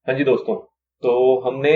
हाँ जी दोस्तों, तो हमने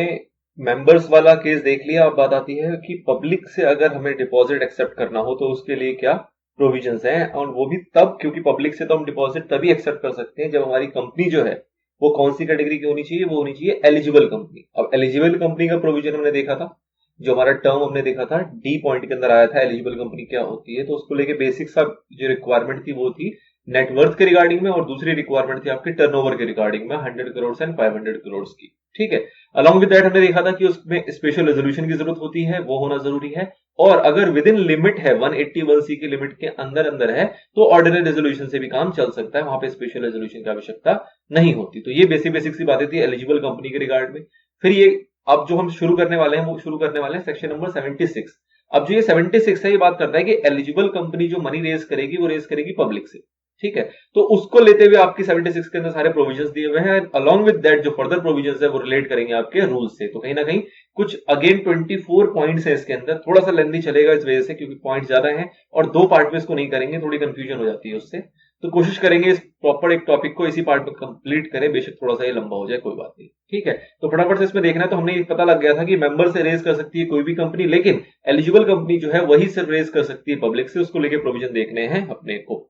मेंबर्स वाला केस देख लिया। अब बात आती है कि पब्लिक से अगर हमें डिपॉजिट एक्सेप्ट करना हो तो उसके लिए क्या प्रोविजंस हैं, और वो भी तब, क्योंकि पब्लिक से तो हम डिपॉजिट तभी एक्सेप्ट कर सकते हैं जब हमारी कंपनी जो है वो कौन सी कैटेगरी की होनी चाहिए, वो होनी चाहिए एलिजिबल कंपनी। अब एलिजिबल कंपनी का प्रोविजन हमने देखा था, जो हमारा टर्म हमने देखा था डी पॉइंट के अंदर आया था, एलिजिबल कंपनी क्या होती है। तो उसको लेके बेसिक सा जो रिक्वायरमेंट थी वो थी नेटवर्थ के रिगार्डिंग में, और दूसरी रिक्वायरमेंट थी आपके टर्नओवर के रिगार्डिंग में 100 करोड़ एंड 500 करोड़ की। ठीक है। अलॉन्ग विद दैट हमने देखा था कि उसमें स्पेशल रेजोल्यूशन की जरूरत होती है, वो होना जरूरी है। और अगर विद इन लिमिट है 181C की लिमिट के अंदर अंदर है तो ऑर्डिनरी रेजोल्यूशन से भी काम चल सकता है, वहां पे स्पेशल रेजोल्यूशन की आवश्यकता नहीं होती। तो ये बेसिक बेसिक सी बातें थी एलिजिबल कंपनी के रिगार्ड में। फिर ये अब जो हम शुरू करने वाले हैं वो शुरू करने वाले हैं सेक्शन नंबर 76। अब जो ये 76 है ये बात करता है कि एलिजिबल कंपनी जो मनी रेज करेगी वो रेज करेगी पब्लिक से। ठीक है। तो उसको लेते हुए आपकी 76 के अंदर सारे प्रोविजंस दिए हुए हैं। अलॉन्ग विद दैट जो फर्दर प्रोविजंस है वो रिलेट करेंगे आपके रूल्स से। तो कहीं ना कहीं कुछ अगेन 24 पॉइंट्स है इसके अंदर, थोड़ा सा लेंथी चलेगा इस वजह से क्योंकि पॉइंट ज्यादा है और दो पार्ट में इसको नहीं करेंगे, थोड़ी कंफ्यूजन हो जाती है उससे। तो कोशिश करेंगे इस प्रॉपर एक टॉपिक को इसी पार्ट में कंप्लीट करें, बेशक थोड़ा सा ये लंबा हो जाए, कोई बात नहीं। ठीक है। तो फटाफट से इसमें देखना है। तो हमने ये पता लग गया था कि मेंबर से रेज कर सकती है कोई भी कंपनी, लेकिन एलिजिबल कंपनी जो है वही सिर्फ रेज कर सकती है पब्लिक से। उसको लेके प्रोविजन देखने हैं अपने को।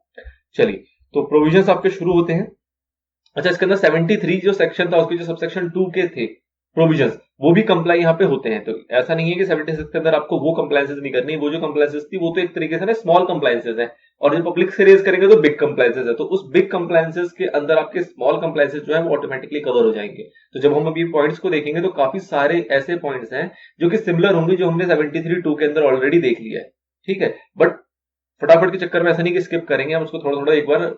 चलिए, तो प्रोविजंस आपके शुरू होते हैं। अच्छा, इसके अंदर 73 जो सेक्शन था उसके जो सबसेक्शन 2 के थे प्रोविजंस, वो भी कंप्लाई यहाँ पे होते हैं। तो ऐसा नहीं है कि 76 के अंदर आपको वो कंप्लायंसेस नहीं करनी। वो जो कंप्लायंसेस थी वो तो एक तरीके से ना स्मॉल कंप्लायंसेस है, और जो पब्लिक से रेज करेंगे तो बिग कंप्लायंसेस है। तो उस बिग कंप्लायंसेस के अंदर आपके स्मॉल कंप्लायंसेस जो है वो ऑटोमेटिकली कवर हो जाएंगे। तो जब हम अभी पॉइंट्स को देखेंगे तो काफी सारे ऐसे पॉइंट्स हैं जो कि सिमिलर होंगे, जो हमने 73(2) के अंदर ऑलरेडी देख लिया है। ठीक है। बट फटाफट के चक्कर में ऐसा नहीं कि स्किप करेंगे, हम उसको थोड़ा थोड़ा एक बार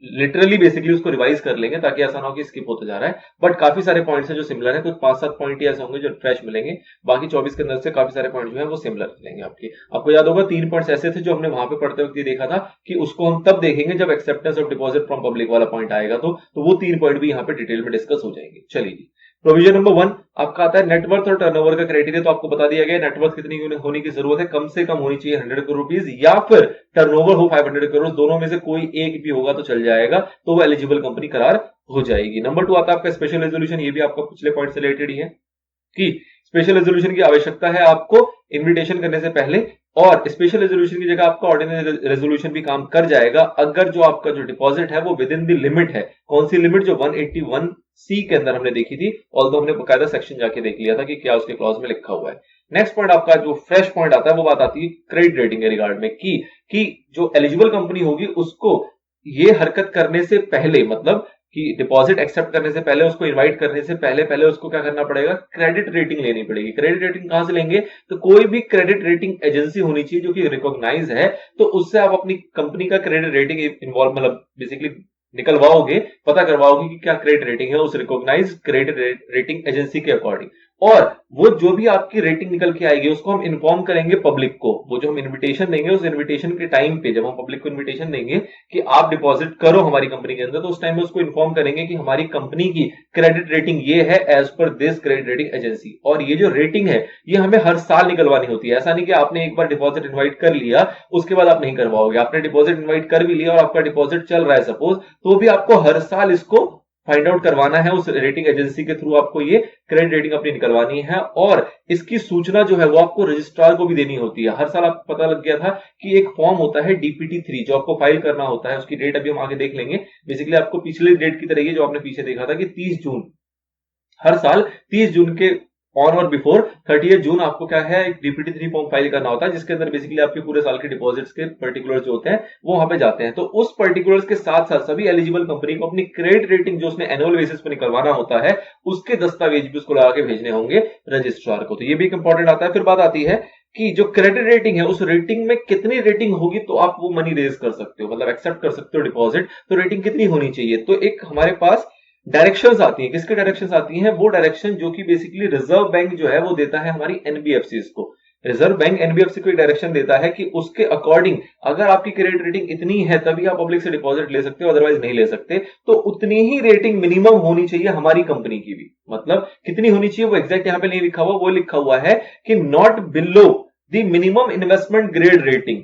लिटरली बेसिकली उसको रिवाइज कर लेंगे ताकि ऐसा ना हो कि स्किप होता जा रहा है। बट काफी सारे पॉइंट्स हैं जो सिमिलर है, कुछ 5-7 पॉइंट ही ऐसे होंगे जो फ्रेश मिलेंगे। बाकी 24 के अंदर से काफी सारे पॉइंट जो है वो सिमिलर मिलेंगे आपके। आपको याद होगा 3 पॉइंट्स ऐसे थे जो हमने वहां पे पढ़ते वक्त ये देखा था कि उसको हम तब देखेंगे जब acceptance of deposit from public वाला पॉइंट आएगा। तो वो 3 पॉइंट भी यहाँ पे डिटेल में डिस्कस हो जाएंगे। चलिए जी। प्रोविजन नंबर 1 आपका आता है नेटवर्थ और टर्नओवर का क्राइटेरिया। तो आपको बता दिया गया नेटवर्थ कितनी होने की जरूरत है, कम से कम होनी चाहिए 100 करोड़ रुपीज, या फिर टर्नओवर हो 500 करोड़, दोनों में से कोई एक भी होगा तो चल जाएगा, तो वो एलिजिबल कंपनी करार हो जाएगी। नंबर 2 आता है आपका स्पेशल रेजोल्यूशन। ये भी आपका पिछले पॉइंट से रिलेटेड ही है कि स्पेशल रेजोल्यूशन की आवश्यकता है आपको इन्विटेशन करने से पहले, और स्पेशल रेजोल्यूशन की जगह आपका ऑर्डिनरी रेजोल्यूशन भी काम कर जाएगा अगर जो आपका जो डिपॉजिट है वो विद इन द लिमिट है। कौन सी लिमिट? जो 181C के अंदर हमने देखी थी, ऑल्दो हमने बकायदा सेक्शन जाके देख लिया था कि क्या उसके क्लॉज में लिखा हुआ है। नेक्स्ट पॉइंट आपका जो फ्रेश पॉइंट आता है वो बात आती है क्रेडिट रेटिंग के रिगार्ड में कि जो एलिजिबल कंपनी होगी उसको ये हरकत करने से पहले, मतलब कि डिपॉजिट एक्सेप्ट करने से पहले, उसको इनवाइट करने से पहले पहले उसको क्या करना पड़ेगा? क्रेडिट रेटिंग लेनी पड़ेगी। क्रेडिट रेटिंग कहां से लेंगे? तो कोई भी क्रेडिट रेटिंग एजेंसी होनी चाहिए जो कि रिकॉग्नाइज है, तो उससे आप अपनी कंपनी का क्रेडिट रेटिंग इन्वॉल्व, मतलब बेसिकली निकलवाओगे, पता करवाओगे कि क्या क्रेडिट रेटिंग है उस रिकॉग्नाइज क्रेडिट रेटिंग एजेंसी के अकॉर्डिंग। और वो जो भी आपकी रेटिंग निकल के आएगी उसको हम इन्फॉर्म करेंगे पब्लिक को। वो जो हम इन्विटेशन देंगे उस इन्विटेशन के टाइम पे, जब हम पब्लिक को इन्विटेशन देंगे कि आप डिपॉजिट करो हमारी कंपनी के अंदर, तो उस टाइम में उसको इन्फॉर्म करेंगे कि हमारी कंपनी की क्रेडिट रेटिंग ये है as per this credit rating agency. और ये जो रेटिंग है ये हमें हर साल निकलवानी होती है। ऐसा नहीं कि आपने एक बार डिपॉजिट इन्वाइट कर लिया उसके बाद आप नहीं करवाओगे। आपने डिपॉजिट इन्वाइट कर भी लिया और आपका डिपॉजिट चल रहा है सपोज, तो भी आपको हर साल इसको फाइंड आउट करवाना है उस रेटिंग एजेंसी के थ्रू। आपको ये क्रेडिट रेटिंग अपनी निकलवानी है, और इसकी सूचना जो है वो आपको रजिस्ट्रार को भी देनी होती है। हर साल आपको पता लग गया था कि एक फॉर्म होता है DPT-3 जो आपको फाइल करना होता है। उसकी डेट अभी हम आगे देख लेंगे। बेसिकली आपको पिछली डेट की तरह जो आपने पीछे देखा था कि 30 जून, हर साल 30 जून के ऑन और बिफोर 30 जून आपको क्या है, एक DPT-3 फॉर्म फाइल करना होता है, जिसके अंदर बेसिकली आपके पूरे साल के डिपॉजिट्स के पर्टिकुलर्स जो होते हैं वो वहां पे जाते हैं। तो उस पर्टिकुलर्स के साथ साथ सभी एलिजिबल कंपनी को अपनी क्रेडिट रेटिंग जो उसने एनुअल बेसिस पर निकलवाना होता है उसके दस्तावेज भी उसको लगा के भेजने होंगे रजिस्ट्रार को। तो ये भी एक इंपॉर्टेंट आता है। फिर बात आती है कि जो क्रेडिट रेटिंग है उस रेटिंग में कितनी रेटिंग होगी तो आप वो मनी रेज कर सकते हो, मतलब एक्सेप्ट कर सकते हो डिपॉजिट। तो रेटिंग कितनी होनी चाहिए? तो एक हमारे पास डायरेक्शंस आती हैं। किसके डायरेक्शंस आती हैं? वो डायरेक्शन जो कि बेसिकली रिजर्व बैंक जो है वो देता है हमारी एनबीएफसी को। रिजर्व बैंक एनबीएफसी को एक डायरेक्शन देता है कि उसके अकॉर्डिंग अगर आपकी क्रेडिट रेटिंग इतनी है तभी आप पब्लिक से डिपॉजिट ले सकते हो, अदरवाइज नहीं ले सकते। तो उतनी ही रेटिंग मिनिमम होनी चाहिए हमारी कंपनी की भी। मतलब कितनी होनी चाहिए वो एग्जैक्ट यहां पे नहीं लिखा हुआ, वो लिखा हुआ है कि not below the minimum investment grade rating.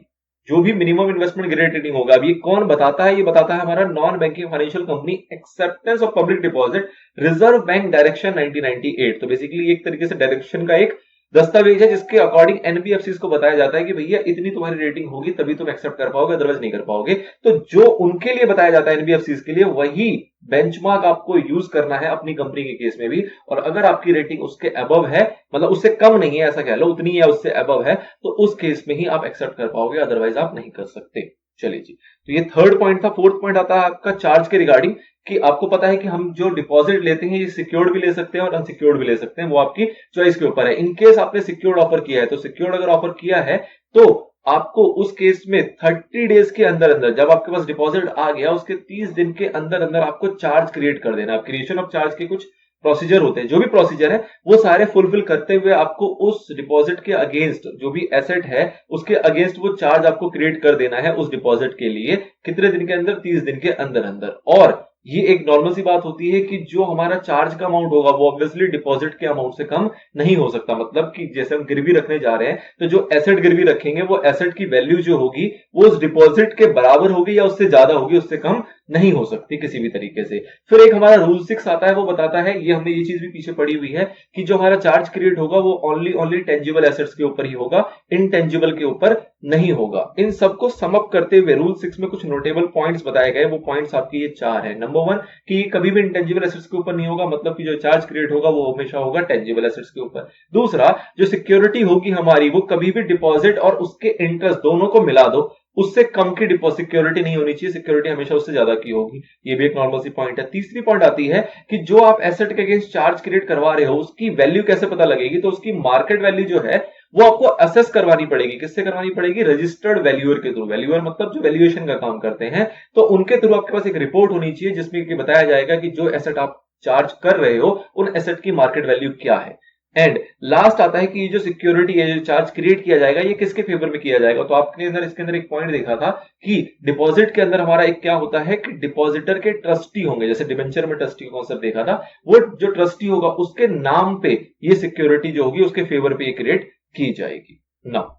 जो भी मिनिमम इन्वेस्टमेंट ग्रेड रेटिंग होगा। अब ये कौन बताता है? ये बताता है हमारा non banking financial company acceptance of public deposit reserve bank direction 1998। तो बेसिकली एक तरीके से डायरेक्शन का एक दस्तावेज है जिसके अकॉर्डिंग एनबीएफसी को बताया जाता है कि भैया इतनी तुम्हारी रेटिंग होगी तभी तुम एक्सेप्ट कर पाओगे, अदरवाइज नहीं कर पाओगे। तो जो उनके लिए बताया जाता है एनबीएफसी के लिए, वही बेंचमार्क आपको यूज करना है अपनी कंपनी के केस में भी। और अगर आपकी रेटिंग उसके अबव है, मतलब उससे कम नहीं है ऐसा कह लो, उतनी है उससे अबव है, तो उस केस में ही आप एक्सेप्ट कर पाओगे, अदरवाइज आप नहीं कर सकते। चलिए जी, तो ये थर्ड पॉइंट था। फोर्थ पॉइंट आता है आपका चार्ज के रिगार्डिंग, कि आपको पता है कि हम जो डिपॉजिट लेते हैं ये सिक्योर्ड भी ले सकते हैं और अनसिक्योर्ड भी ले सकते हैं, वो आपकी चॉइस के ऊपर है। इन केस आपने सिक्योर्ड ऑफर किया है, तो सिक्योर्ड अगर ऑफर किया है तो आपको उस केस में 30 डेज के अंदर अंदर, जब आपके पास डिपॉजिट आ गया उसके 30 दिन के अंदर अंदर आपको चार्ज क्रिएट कर देना। क्रिएशन ऑफ चार्ज के कुछ प्रोसीजर होते हैं, जो भी प्रोसीजर है वो सारे फुलफिल करते हुए आपको उस डिपॉजिट के अगेंस्ट, जो भी एसेट है उसके अगेंस्ट वो चार्ज आपको क्रिएट कर देना है उस डिपॉजिट के लिए। कितने दिन के अंदर? 30 दिन के अंदर अंदर। और ये एक नॉर्मल सी बात होती है कि जो हमारा चार्ज का अमाउंट होगा वो ऑब्वियसली डिपॉजिट के अमाउंट से कम नहीं हो सकता। मतलब कि जैसे हम गिरवी रखने जा रहे हैं, तो जो एसेट गिरवी रखेंगे वो एसेट की वैल्यू जो होगी वो उस डिपॉजिट के बराबर होगी या उससे ज्यादा होगी, उससे कम नहीं हो सकती किसी भी तरीके से। फिर एक हमारा रूल 6 आता है, वो बताता है, ये हमने ये चीज भी पीछे पढ़ी हुई है, कि जो हमारा चार्ज क्रिएट होगा वो ओनली टेंजिबल एसेट्स के ऊपर ही होगा, इनटेंजिबल के ऊपर नहीं होगा। इन सबको समअप करते हुए रूल 6 में कुछ नोटेबल पॉइंट्स बताए गए। वो पॉइंट्स आपके ये 4 है। नंबर 1 कि कभी भी इंटेंजिबल एसेट्स के ऊपर नहीं होगा, मतलब कि जो चार्ज क्रिएट होगा वो हमेशा होगा टेंजिबल एसेट्स के ऊपर। दूसरा, जो सिक्योरिटी होगी हमारी वो कभी भी डिपॉजिट और उसके इंटरेस्ट दोनों को मिला दो, उससे कम की डिपॉजिट सिक्योरिटी नहीं होनी चाहिए, सिक्योरिटी हमेशा उससे ज्यादा की होगी। ये भी एक नॉर्मल सी पॉइंट है। तीसरी पॉइंट आती है कि जो आप एसेट के अगेंस्ट चार्ज क्रिएट करवा रहे हो उसकी वैल्यू कैसे पता लगेगी? तो उसकी मार्केट वैल्यू जो है वो आपको असेस करवानी पड़ेगी। किससे करवानी पड़ेगी? रजिस्टर्ड वैल्यूअर के थ्रू। वैल्यूअर मतलब जो वैल्यूएशन का काम करते हैं, तो उनके थ्रू आपके पास एक रिपोर्ट होनी चाहिए जिसमें कि बताया जाएगा कि जो एसेट आप चार्ज कर रहे हो उन एसेट की मार्केट वैल्यू क्या है। एंड लास्ट आता है कि ये जो सिक्योरिटी है, जो चार्ज क्रिएट किया जाएगा, ये किसके फेवर में किया जाएगा? तो आपके अंदर इसके अंदर एक पॉइंट देखा था कि डिपॉजिट के अंदर हमारा एक क्या होता है कि डिपॉजिटर के ट्रस्टी होंगे, जैसे डिबेंचर में ट्रस्टी का कॉन्सेप्ट देखा था, वो जो ट्रस्टी होगा उसके नाम पे ये सिक्योरिटी जो होगी उसके फेवर पे ये क्रिएट की जाएगी। नाउ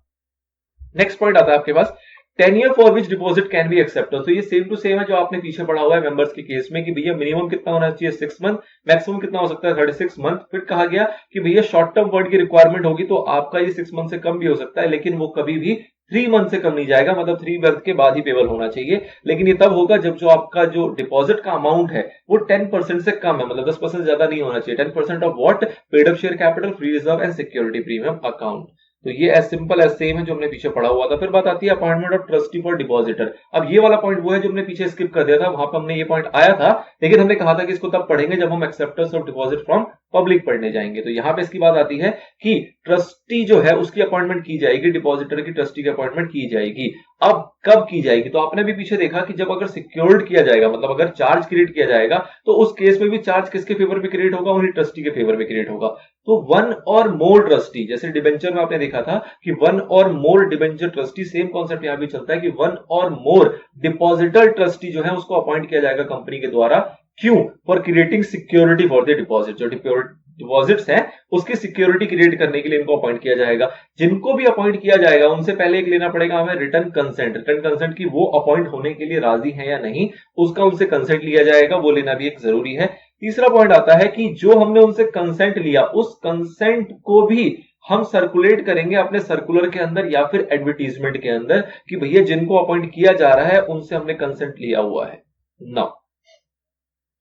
नेक्स्ट पॉइंट आता है आपके पास, tenure for which deposit can be accepted. तो ये सेम टू सेम है जो आपने पीछे पढ़ा हुआ है मेंबर्स के केस में, कि भैया मिनिमम कितना होना चाहिए 6 मंथ, मैक्सिमम कितना हो सकता है 36 मंथ। फिर कहा गया कि भैया शॉर्ट टर्म वर्ड की रिक्वायरमेंट होगी तो आपका ये 6 मंथ से कम भी हो सकता है, लेकिन वो कभी भी 3 मंथ से कम नहीं जाएगा, मतलब 3 मंथ के बाद ही पेबल होना चाहिए। लेकिन ये तब होगा जब जो आपका जो डिपॉजिट का अमाउंट है वो 10% से कम है, मतलब 10% ज्यादा नहीं होना चाहिए। 10% of what? Paid up share capital, free reserve and security premium account. तो ये एज सिंपल एज सेम है जो हमने पीछे पढ़ा हुआ था। फिर बात आती है appointment of trustee for depositor. अब ये वाला पॉइंट वो है जो हमने पीछे स्किप कर दिया था, वहां पर हमने ये पॉइंट आया था, लेकिन हमने कहा था कि इसको तब पढ़ेंगे जब हम acceptance of deposit from public पढ़ने जाएंगे। तो यहां पे इसकी बात आती है कि ट्रस्टी जो है उसकी अपॉइंटमेंट की जाएगी, डिपॉजिटर की ट्रस्टी की अपॉइंटमेंट की जाएगी। अब कब की जाएगी? तो आपने भी पीछे देखा कि जब अगर सिक्योर्ड किया जाएगा, मतलब अगर चार्ज क्रिएट किया जाएगा, तो उस केस में भी चार्ज किसके फेवर में क्रिएट होगा? उन्हीं ट्रस्टी के फेवर में क्रिएट होगा। तो वन और मोर ट्रस्टी, जैसे डिबेंचर में आपने देखा था कि वन और मोर डिबेंचर ट्रस्टी, सेम कॉन्सेप्ट यहां भी चलता है कि वन और मोर डिपॉजिटर ट्रस्टी जो है उसको अपॉइंट किया जाएगा कंपनी के द्वारा। क्यों? For creating security for the deposit. जो डिपॉजिट्स हैं उसकी सिक्योरिटी क्रिएट करने के लिए इनको अपॉइंट किया जाएगा। जिनको भी अपॉइंट किया जाएगा उनसे पहले एक लेना पड़ेगा हमें रिटर्न कंसेंट। रिटर्न कंसेंट की वो अपॉइंट होने के लिए राजी है या नहीं, उसका उनसे कंसेंट लिया जाएगा, वो लेना भी एक जरूरी है। तीसरा पॉइंट आता है कि जो हमने उनसे कंसेंट लिया उस कंसेंट को भी हम सर्कुलेट करेंगे अपने सर्कुलर के अंदर या फिर एडवर्टीजमेंट के अंदर, कि भैया जिनको अपॉइंट किया जा रहा है उनसे हमने कंसेंट लिया हुआ है। नाउ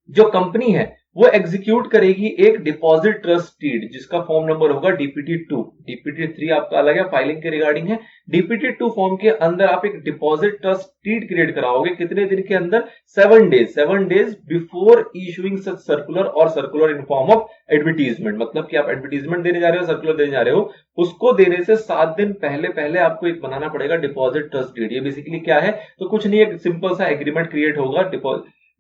जो कंपनी है वो एग्जीक्यूट करेगी एक डिपॉजिट ट्रस्ट डीड, जिसका फॉर्म नंबर होगा डीपीटी 2। डीपीटी 3 आपका अलग है, फाइलिंग के रिगार्डिंग है। डीपीटी 2 फॉर्म के अंदर आप एक डिपॉजिट ट्रस्ट डीड क्रिएट कराओगे। कितने दिन के अंदर? 7 डेज बिफोर इशूइंग सच सर्कुलर और circular in form of advertisement. मतलब कि आप एडवर्टीजमेंट देने जा रहे हो, सर्कुलर देने जा रहे हो, उसको देने से 7 दिन पहले पहले आपको एक बनाना पड़ेगा डिपॉजिट ट्रस्ट डीड। ये बेसिकली क्या है? तो कुछ नहीं, एक सिंपल सा एग्रीमेंट क्रिएट होगा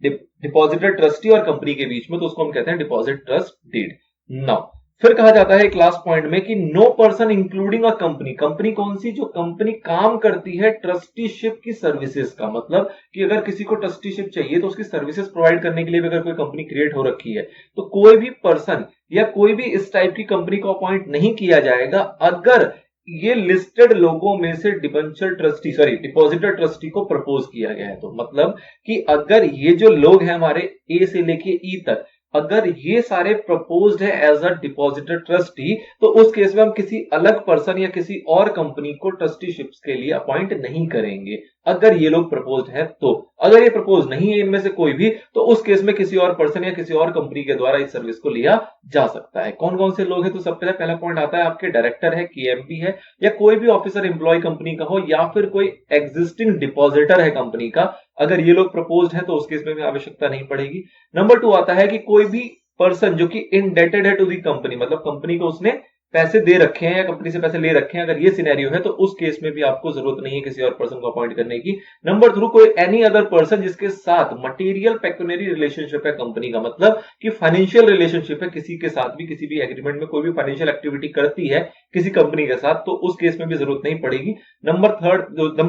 डिपॉजिटर ट्रस्टी और कंपनी के बीच में, तो उसको हम कहते हैं डिपॉजिट ट्रस्ट डीड। नाउ फिर कहा जाता है क्लास पॉइंट में कि no person including a company. Company कौन सी? जो कंपनी काम करती है ट्रस्टीशिप की सर्विसेज का, मतलब कि अगर किसी को ट्रस्टीशिप चाहिए तो उसकी सर्विसेज प्रोवाइड करने के लिए अगर कोई कंपनी क्रिएट हो रखी है, तो कोई भी पर्सन या कोई भी इस टाइप की कंपनी को अपॉइंट नहीं किया जाएगा अगर ये लिस्टेड लोगों में से debenture trustee sorry depositor trustee को प्रपोज किया गया है। तो मतलब कि अगर ये जो लोग हैं हमारे ए से लेके ई तक, अगर ये सारे प्रपोज्ड है एज अ डिपॉजिटर ट्रस्टी, तो उस केस में हम किसी अलग पर्सन या किसी और कंपनी को ट्रस्टीशिप्स के लिए अपॉइंट नहीं करेंगे। अगर ये लोग प्रपोज्ड है तो, अगर ये प्रपोज नहीं है इनमें से कोई भी, तो उस केस में किसी और पर्सन या किसी और कंपनी के द्वारा इस सर्विस को लिया जा सकता है। कौन कौन से लोग हैं? तो सबसे पहला पॉइंट आता है आपके डायरेक्टर है, केएमपी है, या कोई भी ऑफिसर एम्प्लॉय कंपनी का हो, या फिर कोई एग्जिस्टिंग डिपॉजिटर है कंपनी का। अगर ये लोग प्रपोज्ड है तो उस केस में भी आवश्यकता नहीं पड़ेगी। नंबर 2 आता है कि कोई भी पर्सन जो कि इनडेटेड है टू दी कंपनी, मतलब कंपनी को उसने पैसे दे रखे हैं या कंपनी से पैसे ले रखे हैं, अगर ये सिनेरियो है तो उस केस में भी आपको जरूरत नहीं है किसी और पर्सन को अपॉइंट करने की। नंबर 3 कोई एनी अदर पर्सन जिसके साथ मटेरियल पेक्यूनरी रिलेशनशिप है कंपनी का, मतलब कि फाइनेंशियल रिलेशनशिप है किसी के साथ भी, किसी भी एग्रीमेंट में कोई भी फाइनेंशियल एक्टिविटी करती है किसी कंपनी के साथ, तो उस केस में भी जरूरत नहीं पड़ेगी। नंबर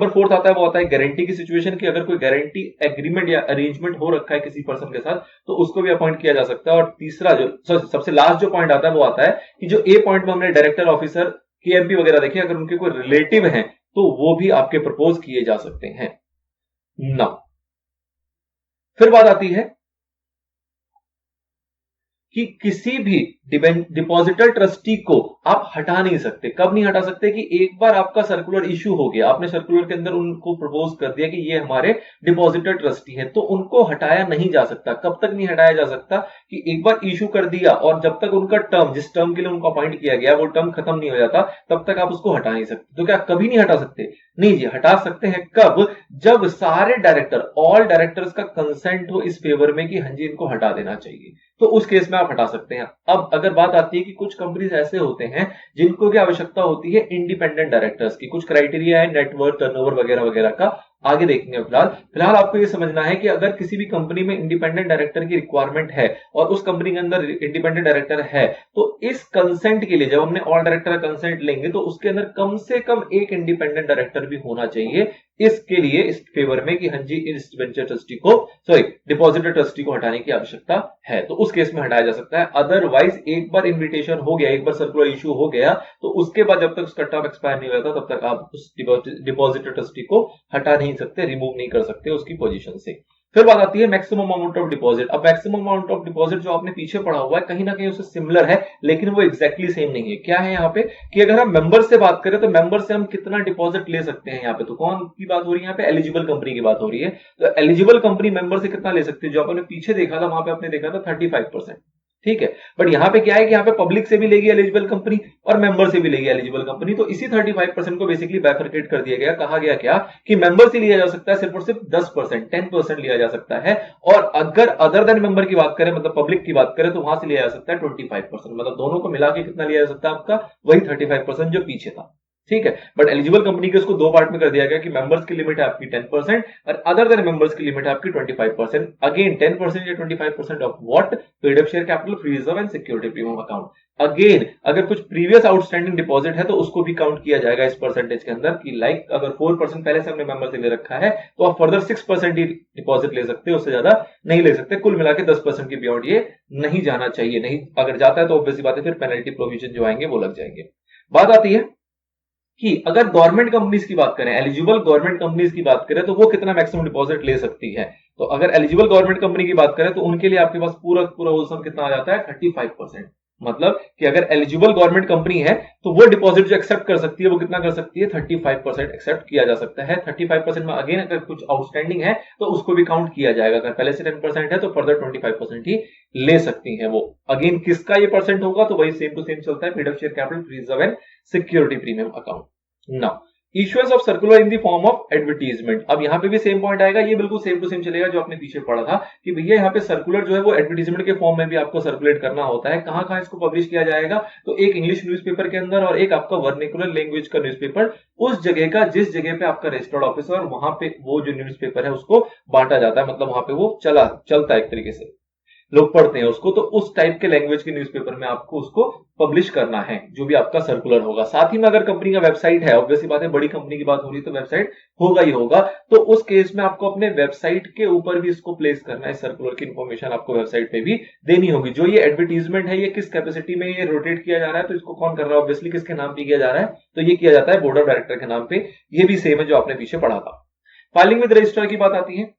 4 आता है वो आता है गारंटी की सिचुएशन की, अगर कोई गारंटी एग्रीमेंट या अरेंजमेंट हो रखा है किसी पर्सन के साथ तो उसको भी अपॉइंट किया जा सकता है। और तीसरा जो सबसे लास्ट जो पॉइंट आता है वो आता है कि जो ए पॉइंट में हमने डायरेक्टर, ऑफिसर, केएमपी वगैरह देखे, अगर उनके कोई रिलेटिव हैं तो वो भी आपके प्रपोज किए जा सकते हैं। नाउ फिर बात आती है कि किसी भी डिपॉजिटर ट्रस्टी को आप हटा नहीं सकते। कब नहीं हटा सकते? कि एक बार आपका सर्कुलर इश्यू हो गया, आपने सर्कुलर के अंदर उनको प्रपोज कर दिया कि ये हमारे डिपॉजिटर ट्रस्टी हैं, तो उनको हटाया नहीं जा सकता। कब तक नहीं हटाया जा सकता? कि एक बार इश्यू कर दिया और जब तक उनका टर्म, जिस टर्म के लिए उनको अपॉइंट किया गया, वो टर्म खत्म नहीं हो जाता, तब तक आप उसको हटा नहीं सकते। तो क्या कभी नहीं हटा सकते? नहीं जी, हटा सकते हैं। कब? जब सारे डायरेक्टर, ऑल डायरेक्टर्स का कंसेंट हो इस फेवर में कि हाँ जी इनको हटा देना चाहिए, तो उस केस में आप हटा सकते हैं। अब अगर बात आती है कि कुछ कंपनीज ऐसे होते हैं जिनको की आवश्यकता होती है इंडिपेंडेंट डायरेक्टर्स की, कुछ क्राइटेरिया है नेटवर्क, टर्नओवर वगैरह वगैरह का, आगे देखेंगे। फिलहाल आपको यह समझना है कि अगर किसी भी कंपनी में इंडिपेंडेंट डायरेक्टर की रिक्वायरमेंट है और उस कंपनी के अंदर इंडिपेंडेंट डायरेक्टर है, तो इस कंसेंट के लिए जब हमने ऑल डायरेक्टर का कंसेंट लेंगे तो उसके अंदर कम से कम एक इंडिपेंडेंट डायरेक्टर भी होना चाहिए, इसके लिए, इस फेवर में कि हाँ जी इस वेंचर ट्रस्टी को, सॉरी डिपॉजिटर ट्रस्टी को हटाने की आवश्यकता है, तो उस केस में हटाया जा सकता है। अदरवाइज एक बार इन्विटेशन हो गया, एक बार सर्कुलर इश्यू हो गया, तो उसके बाद जब तक उसका टर्म एक्सपायर नहीं होता तब तक आप उस डिपॉजिटर ट्रस्टी को हटा नहीं सकते, रिमूव नहीं कर सकते उसकी पोजीशन से। फिर बात आती है मैक्सिमम अमाउंट ऑफ डिपॉजिट। अब मैक्सिमम अमाउंट ऑफ डिपॉजिट जो आपने पीछे पढ़ा हुआ है कहीं ना कहीं उससे सिमिलर है, लेकिन वो एग्जैक्टली सेम नहीं है। क्या है यहाँ पे कि अगर हम मेंबर से बात करें तो मेंबर से हम कितना डिपॉजिट ले सकते हैं, यहाँ पे तो कौन की बात हो रही है? यहाँ पे एलिजिबल कंपनी की बात हो रही है। तो एलिजिबल कंपनी मेंबर से कितना ले सकती है? जो आपने पीछे देखा था वहां पे आपने देखा था 35%, ठीक है। बट यहां पे क्या है कि यहां पे पब्लिक से भी लेगी एलिजिबल कंपनी और मेंबर से भी लेगी एलिजिबल कंपनी, तो इसी 35% को बेसिकली बाइफरकेट कर दिया गया। कहा गया क्या कि मेंबर से लिया जा सकता है सिर्फ और सिर्फ 10%, 10% लिया जा सकता है, और अगर अदर देन मेंबर की बात करें, मतलब पब्लिक की बात करें, तो वहां से लिया जा सकता है 25%। मतलब दोनों को मिला के कितना लिया जा सकता है आपका? वही 35% जो पीछे था, ठीक है। बट एलिजिबल कंपनी के उसको दो पार्ट में कर दिया गया कि मेंबर्स की लिमिट है आपकी 10% और अदर देन मेंबर्स की लिमिट है आपकी 25%। अगेन 10% या 25% of what? Paid up share capital, free reserve and security premium account. Again अगर कुछ प्रीवियस आउटस्टैंडिंग डिपॉजिट है तो उसको भी काउंट किया जाएगा इस परसेंटेज के अंदर कि लाइक अगर 4% पहले से हमने मेंबर से ले रखा है तो आप फर्दर 6% ही डिपॉजिट ले सकते हो, उससे ज्यादा नहीं ले सकते। कुल मिला के 10% की बियॉन्ड ये नहीं जाना चाहिए। नहीं अगर जाता है तो ऑब्वियसली बात है फिर पेनल्टी प्रोविजन जो आएंगे वो लग जाएंगे। बात आती है कि अगर गवर्नमेंट कंपनीज की बात करें, एलिजिबल गवर्नमेंट कंपनीज की बात करें, तो वो कितना मैक्सिमम डिपॉजिट ले सकती है। तो अगर एलिजिबल गवर्नमेंट कंपनी की बात करें तो उनके लिए आपके पास पूरा पूरा होलसम कितना आ जाता है? 35%। मतलब कि अगर एलिजिबल गवर्नमेंट कंपनी है तो वो डिपॉजिट जो एक्सेप्ट कर सकती है वो कितना कर सकती है? 35% एक्सेप्ट किया जा सकता है। 35% में अगेन अगर कुछ आउटस्टैंडिंग है तो उसको भी काउंट किया जाएगा। अगर पहले से 10% है तो फर्दर 25% ही ले सकती है वो। अगेन किसका ये परसेंट होगा? तो वही सेम टू सेम चलता है, paid up share capital, free reserve and security premium account. Now issuance of circular in the form of advertisement. अब यहां पे भी सेम पॉइंट आएगा, ये बिल्कुल सेम टू सेम चलेगा जो आपने पीछे पढ़ा था कि भैया यहाँ पे सर्कुलर जो है वो एडवर्टीजमेंट के फॉर्म में भी आपको सर्कुलेट करना होता है। कहां कहां इसको पब्लिश किया जाएगा? तो एक इंग्लिश न्यूज़पेपर के अंदर और एक आपका वर्निकुलर लैंग्वेज का न्यूज़पेपर, उस जगह का जिस जगह पे आपका रजिस्टर्ड ऑफिस है और वहां पे वो जो न्यूज़पेपर है उसको बांटा जाता है, मतलब वहां पे वो चलता है एक तरीके से। लोग पढ़ते हैं उसको, तो उस टाइप के लैंग्वेज के न्यूज़पेपर में आपको उसको पब्लिश करना है, जो भी आपका सर्कुलर होगा। साथ ही में अगर कंपनी का वेबसाइट है, ऑब्वियसली बात है, बड़ी कंपनी की बात हो रही है तो वेबसाइट होगा ही होगा, तो उस केस में आपको अपने वेबसाइट के ऊपर भी इसको प्लेस करना है। सर्कुलर की इंफॉर्मेशन आपको वेबसाइट पे भी देनी होगी। जो ये एडवर्टीजमेंट है, ये किस कैपेसिटी में ये रोटेट किया जा रहा है, तो इसको कौन कर रहा है, ऑब्वियसली किसके नाम पे किया जा रहा है, तो ये किया जाता है बोर्ड ऑफ डायरेक्टर के नाम पे। ये भी सेम है जो आपने पीछे पढ़ा था। फाइलिंग विद रजिस्ट्रार की बात आती है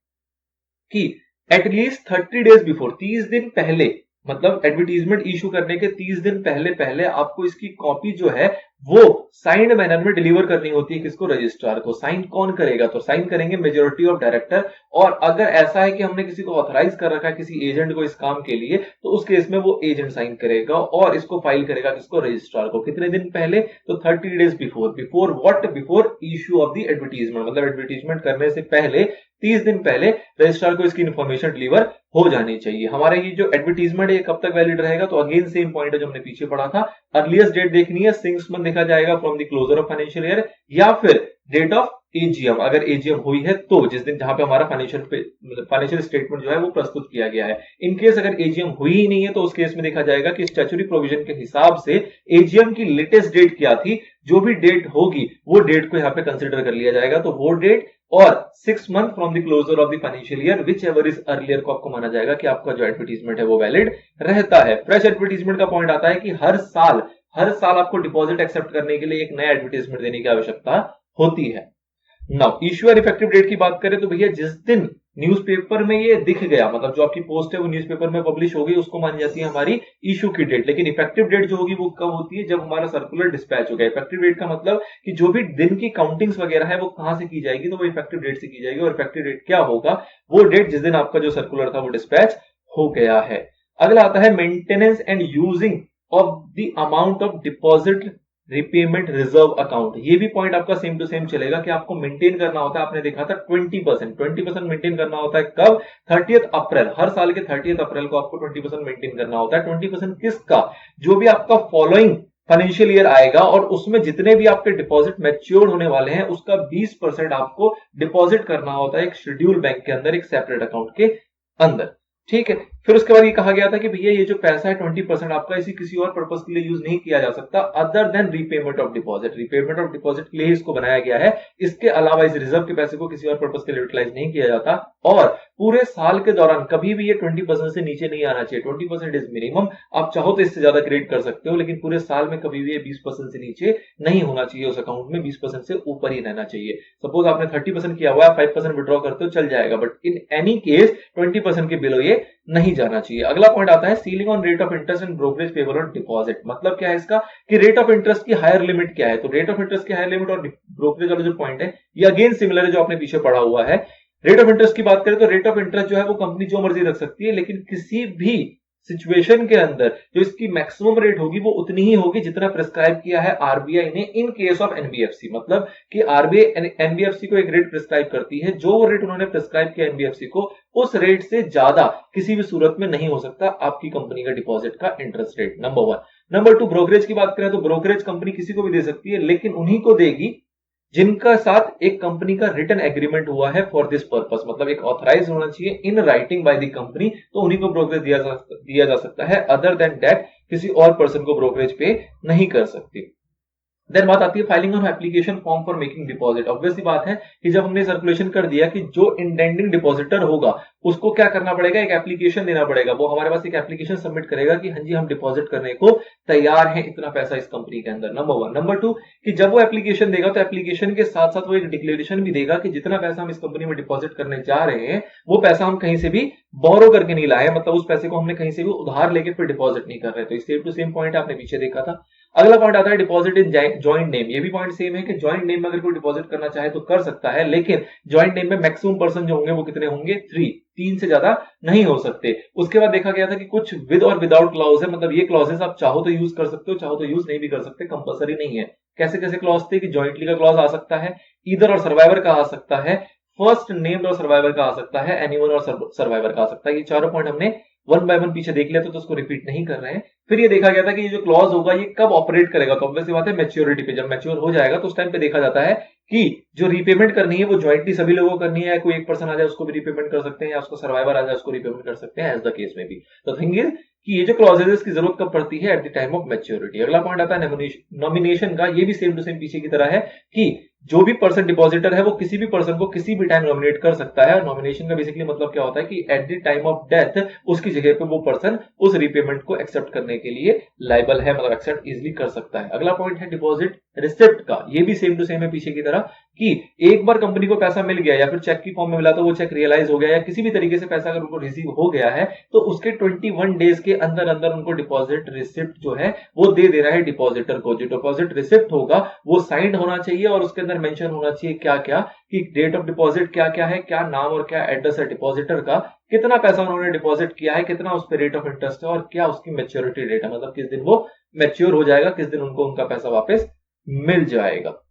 कि एटलीस्ट 30 डेज बिफोर, 30 दिन पहले, मतलब एडवर्टीजमेंट इशू करने के 30 दिन पहले पहले आपको इसकी कॉपी जो है वो साइंड मैनर में डिलीवर करनी होती है। किसको, रजिस्ट्रार को। साइन कौन करेगा, तो साइन करेंगे मेजोरिटी ऑफ डायरेक्टर। और अगर ऐसा है कि हमने किसी को ऑथराइज कर रखा है, किसी एजेंट को इस काम के लिए, तो उस केस में वो एजेंट साइन करेगा और इसको फाइल करेगा किसको, रजिस्ट्रार को। कितने दिन पहले, तो 30 days before. Before what, before issue of the advertisement, मतलब एडवर्टीजमेंट करने से पहले 30 दिन पहले रजिस्ट्रार को इसकी इन्फॉर्मेशन डिलीवर हो जानी चाहिए। हमारा ये जो एडवर्टीजमेंट है ये कब तक वैलिड रहेगा, तो अगेन सेम पॉइंट है जो हमने पीछे पढ़ा था। अर्लीस्ट डेट देखनी है, 6 मंथ देखा जाएगा from the closure of financial year, या फिर डेट ऑफ एजीएम, अगर एजीएम हुई है तो, जिस दिन जहां पे हमारा फाइनेंशियल स्टेटमेंट जो है वो प्रस्तुत किया गया है। इन केस अगर एजीएम हुई ही नहीं है तो उस केस में देखा जाएगा कि स्टैट्यूटरी प्रोविजन के हिसाब से एजीएम की लेटेस्ट डेट क्या थी, जो भी डेट होगी वो डेट को यहाँ पे कंसिडर कर लिया जाएगा। तो वो डेट और 6 month from the closure of the financial year, whichever is earlier, को आपको माना जाएगा कि आपका जो एडवर्टीजमेंट है वो वैलिड रहता है। फ्रेश एडवर्टीजमेंट का पॉइंट आता है कि हर साल आपको डिपॉजिट एक्सेप्ट करने के लिए एक नया एडवर्टीजमेंट देने की आवश्यकता होती है। नाउ इश्यू और इफेक्टिव डेट की बात करें तो भैया जिस दिन न्यूज़पेपर में ये दिख गया, मतलब जो आपकी पोस्ट है वो न्यूज़पेपर में पब्लिश होगी, उसको मानी जाती है हमारी इशू की डेट। लेकिन इफेक्टिव डेट जो होगी वो कब होती है, जब हमारा सर्कुलर डिस्पैच हो गया। इफेक्टिव डेट का मतलब कि जो भी दिन की काउंटिंग्स वगैरह है वो कहां से की जाएगी, तो वो इफेक्टिव डेट से की जाएगी। और इफेक्टिव डेट क्या होगा, वो डेट जिस दिन आपका जो सर्कुलर था वो डिस्पैच हो गया है। अगला आता है maintenance and using of the amount of deposit repayment reserve account. ये भी पॉइंट आपका सेम टू सेम चलेगा कि आपको मेंटेन करना होता है। आपने देखा था 20% मेंटेन करना होता है कब, 30 अप्रैल, हर साल के 30 अप्रैल को आपको 20% मेंटेन करना होता है। 20% किसका, जो भी आपका फॉलोइंग फाइनेंशियल ईयर आएगा और उसमें जितने भी आपके डिपॉजिट मैच्योर होने वाले हैं उसका 20% आपको डिपॉजिट करना होता है एक शेड्यूल बैंक के अंदर, एक सेपरेट अकाउंट के अंदर। ठीक है, फिर उसके बाद ये कहा गया था कि भैया ये जो पैसा है 20% आपका इसी किसी और पर्पस के लिए यूज नहीं किया जा सकता other than repayment of deposit. Repayment of deposit के लिए इसको बनाया गया है, इसके अलावा इस रिजर्व के पैसे को किसी और पर्पस के लिए यूटिलाइज नहीं किया जाता। और पूरे साल के दौरान कभी भी ये 20% से नीचे नहीं आना चाहिए। 20% इज मिनिमम, आप चाहो तो इससे ज्यादा क्रिएट कर सकते हो, लेकिन पूरे साल में कभी भी ये 20% से नीचे नहीं होना चाहिए। उस अकाउंट में 20% से ऊपर ही रहना चाहिए। सपोज आपने 30% किया हुआ है, 5% विड्रॉ करते हो चल जाएगा, बट इन एनी केस 20% के बिलो ये नहीं जाना चाहिए। अगला पॉइंट आता है ceiling on rate of interest and brokerage payable on deposit. मतलब क्या है इसका, कि रेट ऑफ इंटरेस्ट की हायर लिमिट क्या है। तो रेट ऑफ इंटरेस्ट की हायर लिमिट और ब्रोकरेज वाला जो पॉइंट है ये अगेन सिमिलर है जो आपने पीछे पढ़ा हुआ है। रेट ऑफ इंटरेस्ट की बात करें तो रेट ऑफ इंटरेस्ट जो है वो कंपनी जो मर्जी रख सकती है, लेकिन किसी भी सिचुएशन के अंदर जो इसकी मैक्सिमम रेट होगी वो उतनी ही होगी जितना प्रिस्क्राइब किया है आरबीआई ने इन केस ऑफ एनबीएफसी। मतलब कि आरबीआई एनबीएफसी को एक रेट प्रिस्क्राइब करती है, जो वो रेट उन्होंने प्रिस्क्राइब किया एनबीएफसी को, उस रेट से ज्यादा किसी भी सूरत में नहीं हो सकता आपकी कंपनी का डिपॉजिट का interest rate. Number 1। Number 2, brokerage की बात करें तो ब्रोकरेज कंपनी किसी को भी दे सकती है, लेकिन उन्हीं को देगी जिनका साथ एक कंपनी का रिटन एग्रीमेंट हुआ है फॉर दिस पर्पस। मतलब एक ऑथराइज होना चाहिए in writing by the company, तो उन्हीं को ब्रोकरेज दिया जा सकता है। अदर देन दैट किसी और पर्सन को ब्रोकरेज पे नहीं कर सकती। देन बात आती है filing on application form for making deposit. Obviously बात है कि जब हमने सर्कुलेशन कर दिया कि जो इंटेंडिंग डिपॉजिटर होगा उसको क्या करना पड़ेगा, एक एप्लीकेशन देना पड़ेगा। वो हमारे पास एक एप्लीकेशन सबमिट करेगा कि हाँ जी हम डिपॉजिट करने को तैयार हैं इतना पैसा इस कंपनी के अंदर। नंबर 1। नंबर 2 कि जब वो एप्लीकेशन देगा तो एप्लीकेशन के साथ साथ वो एक डिक्लेरेशन भी देगा कि जितना पैसा हम इस कंपनी में डिपॉजिट करने जा रहे हैं वो पैसा हम कहीं से भी बोरो करके नहीं लाए, मतलब उस पैसे को हमने कहीं से भी उधार लेके फिर डिपॉजिट नहीं कर रहे। तो सेम टू सेम पॉइंट आपने पीछे देखा था। अगला पॉइंट आता है डिपॉजिट इन जॉइंट नेम। ये भी पॉइंट सेम है कि जॉइंट नेम में अगर कोई डिपॉजिट करना चाहे तो कर सकता है, लेकिन जॉइंट नेम में मैक्सिमम पर्सन जो होंगे वो कितने होंगे, 3 से ज्यादा नहीं हो सकते। उसके बाद देखा गया था कि कुछ विद और विदाउट क्लॉज है, मतलब ये क्लॉजेस आप चाहो तो यूज कर सकते हो, चाहो तो यूज नहीं भी कर सकते, कंपलसरी नहीं है। कैसे कैसे क्लॉज थे कि जॉइंटली का क्लॉज आ सकता है, ईदर और सर्वाइवर का आ सकता है, फर्स्ट नेम्ड और सर्वाइवर का आ सकता है, एनीवन और सर्वाइवर का आ सकता है। ये चारों पॉइंट हमने 1 by 1 पीछे देख लिया तो उसको रिपीट नहीं कर रहे हैं। फिर ये देखा गया था कि ये जो क्लॉज होगा ये कब ऑपरेट करेगा, तो ऑब्वियस बात है मैच्योरिटी पे, जब मैच्योर हो जाएगा तो उस टाइम पे देखा जाता है कि जो रीपेमेंट करनी है वो ज्वाइंटली सभी लोगों को करनी है, या कोई एक पर्सन आ जाए उसको भी रीपेमेंट कर सकते हैं, या उसको सर्वाइवर आ जाए उसको रीपेमेंट कर सकते हैं, एज द केस में भी। तो थिंग इज कि ये जो क्लॉजेज है इसकी जरूरत कब पड़ती है, at the time of maturity. अगला पॉइंट आता है नॉमिनेशन का, ये भी सेम टू सेम पीछे की तरह है कि जो भी पर्सन डिपॉजिटर है वो किसी भी पर्सन को किसी भी टाइम नॉमिनेट कर सकता है। और नॉमिनेशन का बेसिकली मतलब क्या होता है कि at the time of death उसकी जगह पे वो पर्सन उस रीपेमेंट को एक्सेप्ट करने के लिए लाइबल है, मतलब एक्सेप्ट इजिली कर सकता है। अगला पॉइंट है डिपॉजिट रिसिप्ट का, ये भी सेम टू सेम है पीछे की तरह कि एक बार कंपनी को पैसा मिल गया या फिर चेक की फॉर्म में मिला तो वो चेक रियलाइज हो गया, या किसी भी तरीके से पैसा अगर उनको रिसीव हो गया है तो उसके 21 डेज के अंदर अंदर उनको डिपॉजिट रिसिप्ट जो है वो दे देना है डिपॉजिटर को। जो डिपॉजिट रिसिप्ट होगा वो साइंड होना चाहिए और उसके अंदर मेंशन होना चाहिए क्या क्या, कि डेट ऑफ डिपॉजिट क्या क्या है, क्या नाम और क्या एड्रेस है डिपॉजिटर का, कितना पैसा उन्होंने डिपॉजिट किया है, कितना उस पर रेट ऑफ इंटरेस्ट है, और क्या उसकी मैच्योरिटी डेट है, मतलब किस दिन वो मैच्योर हो जाएगा, किस दिन उनको उनका पैसा वापस मिल जाएगा।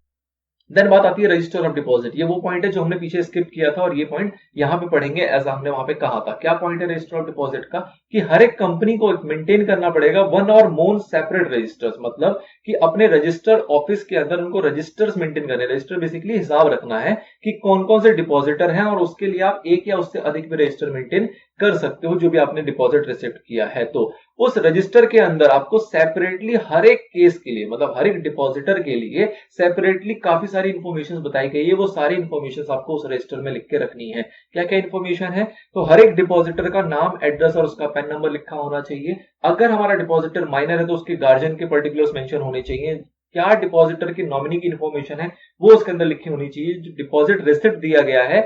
देन बात आती है रजिस्टर ऑफ डिपॉजिट, ये वो पॉइंट है जो हमने पीछे स्किप किया था और ये पॉइंट यहां पे पढ़ेंगे एज हमने वहां पे कहा था। क्या पॉइंट है रजिस्टर ऑफ डिपॉजिट का, कि हर एक कंपनी को मेंटेन करना पड़ेगा वन और मोर सेपरेट रजिस्टर्स, मतलब कि अपने रजिस्टर ऑफिस के अंदर उनको रजिस्टर्स मेंटेन करने, रजिस्टर बेसिकली हिसाब रखना है कि कौन कौन से डिपॉजिटर हैं, और उसके लिए आप एक या उससे अधिक भी रजिस्टर मेंटेन कर सकते हो जो भी आपने डिपॉजिट रिसिप्ट किया है। तो उस रजिस्टर के अंदर आपको सेपरेटली हर एक केस के लिए, मतलब हर एक डिपॉजिटर के लिए सेपरेटली काफी सारी इंफॉर्मेशन बताई गई है, वो सारी इंफॉर्मेशन आपको उस रजिस्टर में लिख के रखनी है। क्या क्या इंफॉर्मेशन है, तो हर एक डिपॉजिटर का नाम, एड्रेस और उसका पैन नंबर लिखा होना चाहिए। अगर हमारा डिपॉजिटर माइनर है तो उसके गार्जियन के पर्टिकुलर्स मेंशन होने चाहिए। क्या डिपॉजिटर की नॉमिनी की इंफॉर्मेशन है वो उसके अंदर लिखी होनी चाहिए। जो डिपॉजिट रिसिप्ट दिया गया है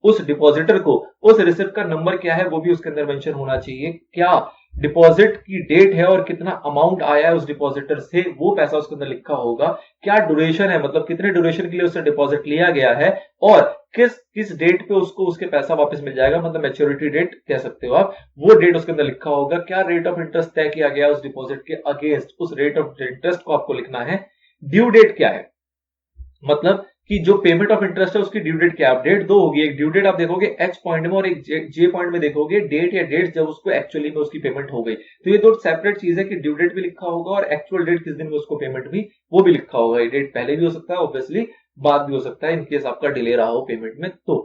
उस डिपॉजिटर को, उस रिसिप्ट का नंबर क्या है वो भी उसके अंदर मेंशन होना चाहिए। क्या डिपॉजिट की डेट है और कितना अमाउंट आया है उस डिपॉजिटर से वो पैसा उसके अंदर लिखा होगा। क्या ड्यूरेशन है, मतलब कितने ड्यूरेशन के लिए उससे डिपॉजिट लिया गया है, और किस किस डेट पे उसको उसके पैसा वापस मिल जाएगा, मतलब मैच्योरिटी डेट कह सकते हो आप, वो डेट उसके अंदर लिखा होगा। क्या रेट ऑफ इंटरेस्ट तय किया गया उस डिपॉजिट के अगेंस्ट, उस रेट ऑफ इंटरेस्ट को आपको लिखना है। ड्यू डेट क्या है, मतलब कि जो पेमेंट ऑफ इंटरेस्ट है उसकी ड्यू डेट क्या है। डेट दो होगी, एक ड्यू डेट आप देखोगे एच पॉइंट में और एक जे पॉइंट में देखोगे डेट या डेट जब उसको एक्चुअली में उसकी पेमेंट हो गई। तो ये दो सेपरेट चीज है कि ड्यू डेट भी लिखा होगा और एक्चुअल डेट किस दिन में उसको पेमेंट हुई वो भी लिखा होगा। ये डेट पहले भी हो सकता है ऑब्वियसली, बाद भी हो सकता है इनकेस आपका डिले रहा हो पेमेंट में। तो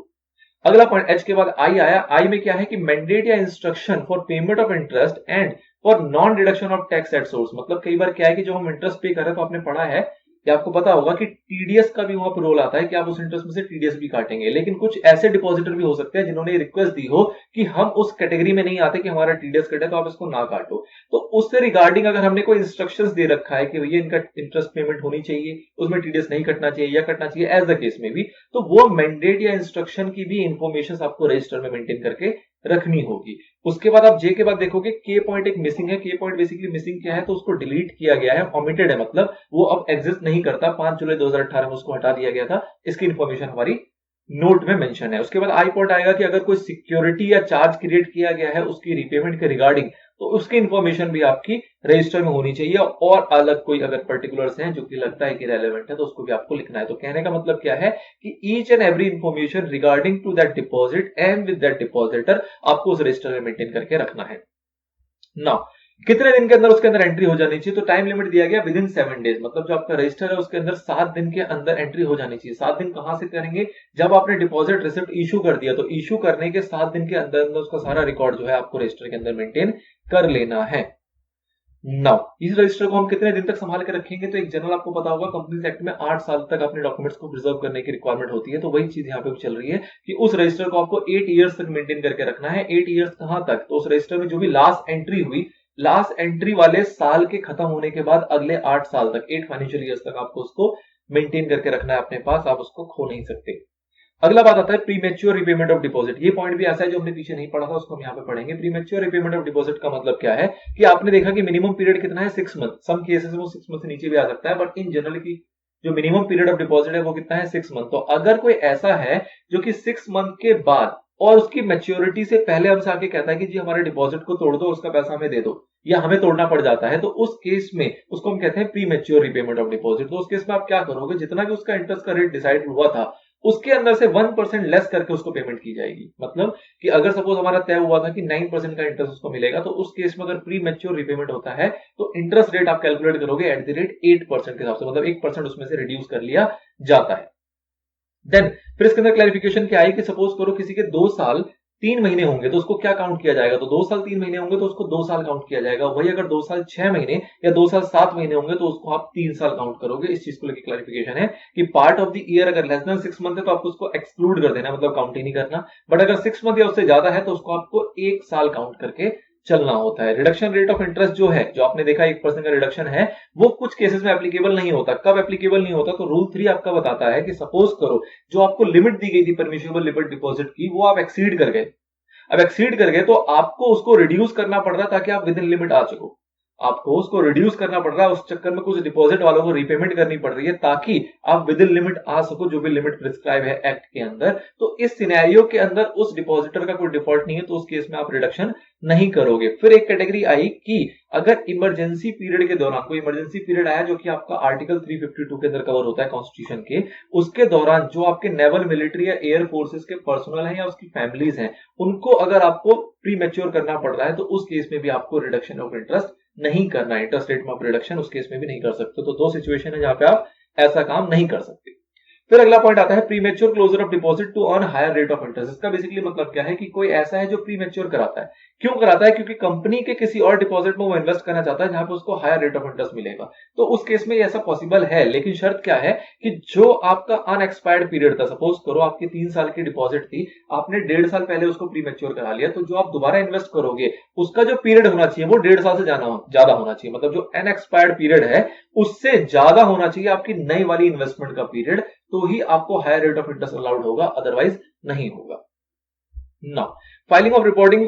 अगला पॉइंट एच के बाद आई आया। आई में क्या है कि मैंडेट या instruction for payment of interest and for non deduction of tax at source, मतलब कई बार क्या है कि जो हम इंटरेस्ट पे कर रहे हैं तो आपने पढ़ा है या आपको पता होगा कि टीडीएस का भी वहां पर रोल आता है कि आप उस इंटरेस्ट में से टीडीएस भी काटेंगे। लेकिन कुछ ऐसे डिपॉजिटर भी हो सकते हैं जिन्होंने रिक्वेस्ट दी हो कि हम उस कैटेगरी में नहीं आते कि हमारा टीडीएस कटे तो आप इसको ना काटो। तो उससे रिगार्डिंग अगर हमने कोई इंस्ट्रक्शंस दे रखा है कि भैया इनका इंटरेस्ट पेमेंट होनी चाहिए, उसमें टीडीएस नहीं कटना चाहिए या कटना चाहिए एज द केस में भी, तो वो मैंडेट या इंस्ट्रक्शन की भी इंफॉर्मेशन आपको रजिस्टर में मेंटेन करके रखनी होगी। उसके बाद आप जे के बाद देखोगे के पॉइंट एक मिसिंग है। के पॉइंट बेसिकली मिसिंग क्या है, तो उसको डिलीट किया गया है, ओमिटेड है, मतलब वो अब एग्जिस्ट नहीं करता। 5 जुलाई 2018 में उसको हटा दिया गया था। इसकी इंफॉर्मेशन हमारी नोट में मेंशन है। उसके बाद आई पॉइंट आएगा कि अगर कोई सिक्योरिटी या चार्ज क्रिएट किया गया है उसकी रीपेमेंट के रिगार्डिंग, तो उसकी इंफॉर्मेशन भी आपकी रजिस्टर में होनी चाहिए। और अलग कोई अगर पर्टिकुलर्स हैं जो कि लगता है कि रेलेवेंट है तो उसको भी आपको लिखना है। तो कहने का मतलब क्या है कि each and every information regarding to that deposit and with that depositor आपको उस रजिस्टर में मेंटेन करके रखना है। नाउ कितने दिन के अंदर उसके अंदर एंट्री हो जानी चाहिए, तो टाइम लिमिट दिया गया विद इन 7 डेज, मतलब जो आपका रजिस्टर है उसके अंदर 7 दिन के अंदर एंट्री हो जानी चाहिए। 7 दिन कहां से करेंगे, जब आपने डिपॉजिट रिसिप्ट इशू कर दिया तो इशू करने के 7 दिन के अंदर अंदर उसका सारा रिकॉर्ड जो है आपको रजिस्टर के अंदर मेंटेन कर लेना है। नाउ इस रजिस्टर को हम कितने दिन तक संभाल के रखेंगे, तो एक जनरल आपको पता होगा कंपनीज एक्ट में 8 साल तक अपने डॉक्यूमेंट्स को प्रिजर्व करने की रिक्वायरमेंट होती है। तो वही चीज यहाँ पे चल रही है कि उस रजिस्टर को आपको 8 इयर्स तक मेंटेन करके रखना है। 8 इयर्स कहां तक, तो उस रजिस्टर में जो भी लास्ट एंट्री हुई, लास्ट एंट्री वाले साल के खत्म होने के बाद अगले 8 साल तक, 8 फाइनेंशियल ईयर्स तक आपको उसको मेंटेन करके रखना है अपने पास, आप उसको खो नहीं सकते। अगला बात आता है प्रीमेच्योर रिपेमेंट ऑफ डिपॉजिट। ये पॉइंट भी ऐसा है जो हमने पीछे नहीं पढ़ा था, उसको हम यहाँ पे पढ़ेंगे। प्रीमेच्योर रिपेमेंट ऑफ डिपॉजिट का मतलब क्या है कि आपने देखा कि मिनिमम पीरियड कितना है 6 मंथ, सम केसेस में वो 6 मंथ से नीचे भी आ सकता है, बट इन जनरल की जो मिनिमम पीरियड ऑफ डिपॉजिट है वो कितना है 6 मंथ। तो अगर कोई ऐसा है जो कि 6 मंथ के बाद और उसकी मैच्योरिटी से पहले हमसे आके कहता है कि जी हमारे डिपॉजिट को तोड़ दो, उसका पैसा हमें दे दो, या हमें तोड़ना पड़ जाता है, तो उस केस में उसको हम कहते हैं प्रीमेच्योर रिपेमेंट ऑफ डिपॉजिट। तो उस केस में आप क्या करोगे, जितना भी उसका इंटरेस्ट का रेट डिसाइड हुआ था उसके अंदर से 1% लेस करके उसको पेमेंट की जाएगी। मतलब कि अगर सपोज हमारा तय हुआ था कि 9% का इंटरेस्ट उसको मिलेगा, तो उस केस में अगर प्री मैच्योर रिपेमेंट होता है तो इंटरेस्ट रेट आप कैलकुलेट करोगे एट द रेट 8% के हिसाब से, मतलब 1% उसमें से रिड्यूस कर लिया जाता है। देन फिर इसके अंदर क्लैरिफिकेशन क्या आई कि सपोज करो किसी के 2 साल 3 महीने होंगे तो उसको क्या काउंट किया जाएगा, तो 2 साल 3 महीने होंगे तो उसको 2 साल काउंट किया जाएगा। वही अगर 2 साल 6 महीने या 2 साल 7 महीने होंगे तो उसको आप 3 साल काउंट करोगे। इस चीज को लेकर क्लैरिफिकेशन है कि पार्ट ऑफ द ईयर अगर लेस देन 6 मंथ है तो आपको उसको एक्सक्लूड कर देना, मतलब काउंट ही नहीं करना। बट अगर 6 मंथ या उससे ज्यादा है तो उसको आपको 1 साल काउंट करके चलना होता है। रिडक्शन रेट ऑफ इंटरेस्ट जो है, जो आपने देखा 1% का रिडक्शन है, वो कुछ केसेस में एप्लीकेबल नहीं होता। कब एप्लीकेबल नहीं होता, तो रूल 3 आपका बताता है कि सपोज करो जो आपको लिमिट दी गई थी परमिशेबल लिमिट डिपॉजिट की, वो आप एक्सीड कर गए। अब एक्सीड कर गए तो आपको उसको रिड्यूस करना पड़ रहा है ताकि आप विद इन लिमिट आ सको। आपको उसको रिड्यूस करना पड़ रहा है, उस चक्कर में कुछ डिपॉजिट वालों को रीपेमेंट करनी पड़ रही है ताकि आप विद इन लिमिट आ सको, जो भी लिमिट प्रिस्क्राइब है एक्ट के अंदर। तो इस सिनेरियो के अंदर उस डिपॉजिटर का कोई डिफॉल्ट नहीं है तो उस केस में आप रिडक्शन नहीं करोगे। फिर एक कैटेगरी आई कि अगर इमरजेंसी पीरियड के दौरान कोई इमरजेंसी पीरियड आया, जो कि आपका आर्टिकल 352 के अंदर कवर होता है कॉन्स्टिट्यूशन के, उसके दौरान जो आपके नेवल, मिलिट्री या एयर फोर्सेस के पर्सनल हैं या उसकी फैमिलीज हैं, उनको अगर आपको प्री मैच्योर करना पड़ रहा है तो उस केस में भी आपको रिडक्शन ऑफ इंटरेस्ट नहीं करना है। इंटरेस्ट रेट में आप रिडक्शन उस केस में भी नहीं कर सकते। तो 2 सिचुएशन है जहां पे आप ऐसा काम नहीं कर सकते। फिर अगला पॉइंट आता है premature closure of deposit to earn higher rate of interest. इसका बेसिकली मतलब क्या है कि कोई ऐसा है जो प्रीमेच्योर कराता है। क्यों कराता है? क्योंकि कंपनी के किसी और डिपॉजिट में वो इन्वेस्ट करना चाहता है जहां पे उसको हायर रेट ऑफ इंटरेस्ट मिलेगा। तो उस केस में ऐसा पॉसिबल है, लेकिन शर्त क्या है कि जो आपका अनएक्सपायर्ड पीरियड था, सपोज करो आपकी 3 साल की डिपॉजिट थी, आपने 1.5 साल पहले उसको प्रीमेच्योर करा लिया, तो जो आप दोबारा इन्वेस्ट करोगे उसका जो पीरियड होना चाहिए वो 1.5 साल से ज्यादा होना चाहिए। मतलब जो अनएक्सपायर्ड पीरियड है उससे ज्यादा होना चाहिए आपकी नई वाली इन्वेस्टमेंट का पीरियड, तो ही आपको higher rate of interest allowed होगा, अदरवाइज नहीं होगा। Now filing of reporting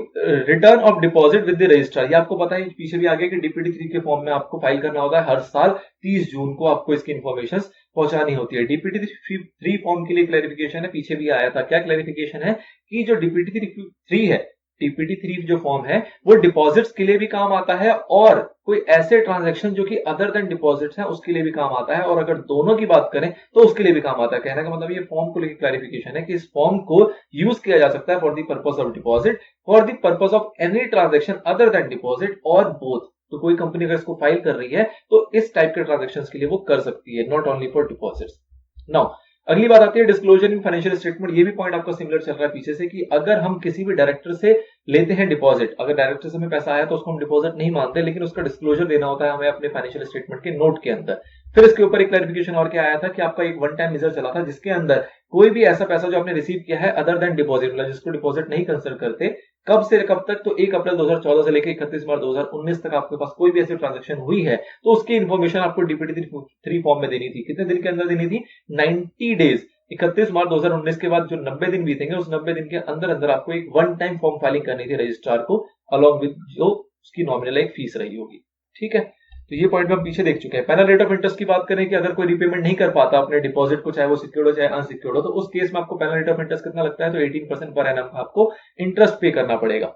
return of deposit with the registrar, ये आपको पता है पीछे भी आगे कि डीपीटी 3 के फॉर्म में आपको फाइल करना होता है। हर साल 30 जून को आपको इसकी इंफॉर्मेशन पहुंचानी होती है। डीपीटी 3 फॉर्म के लिए क्लैरिफिकेशन है, पीछे भी आया था। क्या क्लैरिफिकेशन है कि जो डीपीटी 3 है, डीपीटी 3 जो फॉर्म है वो डिपॉजिट्स के लिए भी काम आता है और कोई ऐसे ट्रांजैक्शन जो कि अदर देन डिपॉजिट्स हैं उसके लिए भी काम आता है, और अगर दोनों की बात करें तो उसके लिए भी काम आता है। कहने का मतलब ये फॉर्म को लेकर क्लैरिफिकेशन है कि इस फॉर्म को यूज किया जा सकता है for the purpose of deposit, for the purpose of any transaction other than deposit और बोथ। तो कोई कंपनी अगर इसको फाइल कर रही है तो इस टाइप के ट्रांजैक्शंस के लिए वो कर सकती है, not only for deposits. Now अगली बात आती है डिस्क्लोजर इन फाइनेंशियल स्टेटमेंट। ये भी पॉइंट आपका सिमिलर चल रहा है पीछे से कि अगर हम किसी भी डायरेक्टर से लेते हैं डिपॉजिट, अगर डायरेक्टर से हमें पैसा आया तो उसको हम डिपॉजिट नहीं मानते, लेकिन उसका डिस्क्लोजर देना होता है हमें अपने फाइनेंशियल स्टेटमेंट के नोट के अंदर। फिर इसके ऊपर एक क्लैरिफिकेशन और क्या आया था कि आपका एक वन टाइम मेजर चला था जिसके अंदर कोई भी ऐसा पैसा जो आपने रिसीव किया है अदर देन डिपॉजिट, मतलब जिसको डिपॉजिट नहीं कंसिडर करते, कब से कब तक, तो 1 अप्रैल 2014 से लेकर 31 मार्च 2019 तक आपके पास कोई भी ऐसी ट्रांजैक्शन हुई है तो उसकी इंफॉर्मेशन आपको डीपीटी 3 फॉर्म में देनी थी। कितने दिन के अंदर देनी थी? 90 डेज। 31 मार्च 2019 के बाद जो 90 दिन बीतेंगे उस 90 दिन के अंदर अंदर आपको एक वन टाइम फॉर्म फाइलिंग करनी थी रजिस्ट्रार को, अलॉन्ग विद जो उसकी नॉमिनल एक फीस रही होगी। ठीक है, तो ये पॉइंट हम पीछे देख चुके हैं। पैनल रेट ऑफ इंटरेस्ट की बात करें कि अगर कोई रिपेमेंट नहीं कर पाता अपने डिपॉजिट को, चाहे वो सिक्योर्ड हो चाहे अनसिक्योर्ड हो, तो उस केस में आपको पैनल रेट ऑफ इंटरेस्ट कितना लगता है? तो 18% पर एनम आपको इंटरेस्ट पे करना पड़ेगा।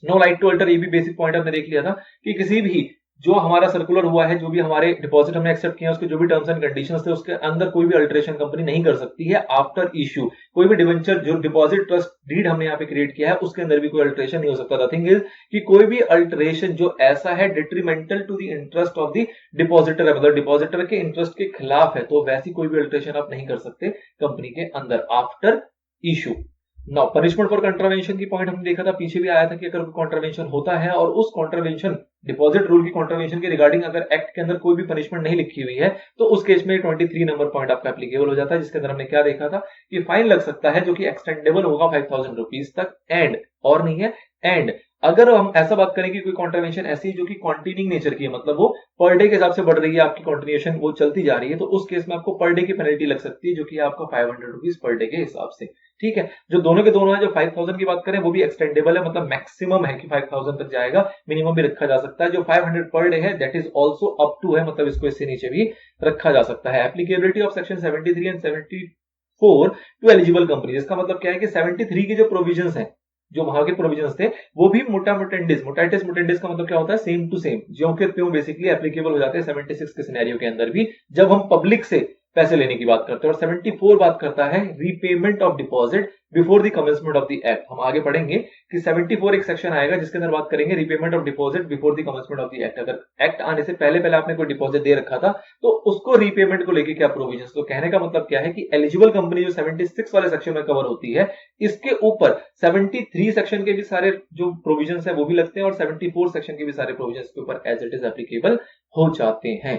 नो राइट टू अल्टर, ये भी बेसिक पॉइंट हमने देख लिया था कि किसी भी जो हमारा सर्कुलर हुआ है, जो भी हमारे डिपॉजिट हमने एक्सेप्ट किया उसके जो भी टर्म्स एंड कंडीशंस थे उसके अंदर कोई भी अल्टरेशन कंपनी नहीं कर सकती है आफ्टर इश्यू। कोई भी डिवेंचर जो डिपॉजिट ट्रस्ट डीड हमने यहाँ पे क्रिएट किया है उसके अंदर भी कोई अल्टरेशन नहीं हो सकता। द थिंग इज कि कोई भी अल्टरेशन जो ऐसा है detrimental to the interest of the depositor है, मतलब डिपॉजिटर के इंटरेस्ट के खिलाफ है, तो वैसी कोई भी अल्टरेशन आप नहीं कर सकते कंपनी के अंदर after issue. Now punishment for contravention की पॉइंट हमने देखा था, पीछे भी आया था कि अगर कोई कॉन्ट्रावेंशन होता है और उस कॉन्ट्रावेंशन डिपॉजिट रूल की कॉन्ट्रावेंशन के रिगार्डिंग अगर एक्ट के अंदर कोई भी पनिशमेंट नहीं लिखी हुई है तो उस केस में 23 नंबर पॉइंट आपका एप्लीकेबल हो जाता है, जिसके अंदर हमने क्या देखा था कि फाइन लग सकता है जो कि एक्सटेंडेबल होगा 5000 रुपीज तक, एंड और नहीं है एंड अगर हम ऐसा बात करें कि कोई कॉन्ट्रावेंशन ऐसी जो कि कॉन्टिन्यूइंग नेचर की है, मतलब वो पर डे के हिसाब से बढ़ रही है, आपकी कॉन्टिन्यूएशन वो चलती जा रही है, तो उस केस में आपको पर डे की पेनल्टी लग सकती है जो कि आपका 500 रुपीज पर डे के हिसाब से। ठीक है, जो दोनों के दोनों है, जो 5000 की बात करें वो भी एक्सटेंडेबल है, मतलब मैक्सिमम है कि 5000 तक जाएगा, मिनिमम भी रखा जा सकता है। जो 500 पर डे है that is also up to है, मतलब इसको इससे नीचे भी रखा जा सकता है। Applicability of section 73 and 74 to eligible company, इसका मतलब क्या है कि 73 के जो प्रोविजंस हैं, जो वहां के प्रोविजंस थे वो भी मोटाटिस मुटेंडिस का मतलब क्या होता है? सेम टू सेम, ज्यों के त्यों बेसिकली एप्लीकेबल हो जाते हैं 76 के सिनेरियो के अंदर भी, जब हम पब्लिक से पैसे लेने की बात करते हैं, और 74 बात करता है repayment of deposit before the commencement of the act. हम आगे पढ़ेंगे कि 74 एक सेक्शन आएगा जिसके अंदर बात करेंगे repayment of deposit before the commencement of the act. अगर एक्ट आने से पहले पहले आपने कोई डिपॉजिट दे रखा था तो उसको रीपेमेंट को लेके क्या प्रोविजंस। तो कहने का मतलब क्या है कि एलिजिबल कंपनी जो 76 वाले सेक्शन में कवर होती है, इसके ऊपर 73 सेक्शन के भी सारे जो प्रोविजंस है वो भी लगते हैं, और 74 सेक्शन के भी सारे प्रोविजंस के ऊपर एज इट इज एप्लीकेबल हो जाते हैं।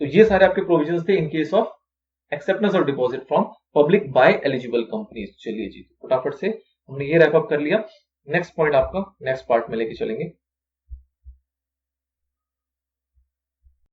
तो ये सारे आपके प्रोविजंस थे in case of acceptance of deposit from public by eligible companies. चलिए जी, फटाफट से हमने ये रैप अप कर लिया। नेक्स्ट पॉइंट आपका नेक्स्ट पार्ट में लेके चलेंगे।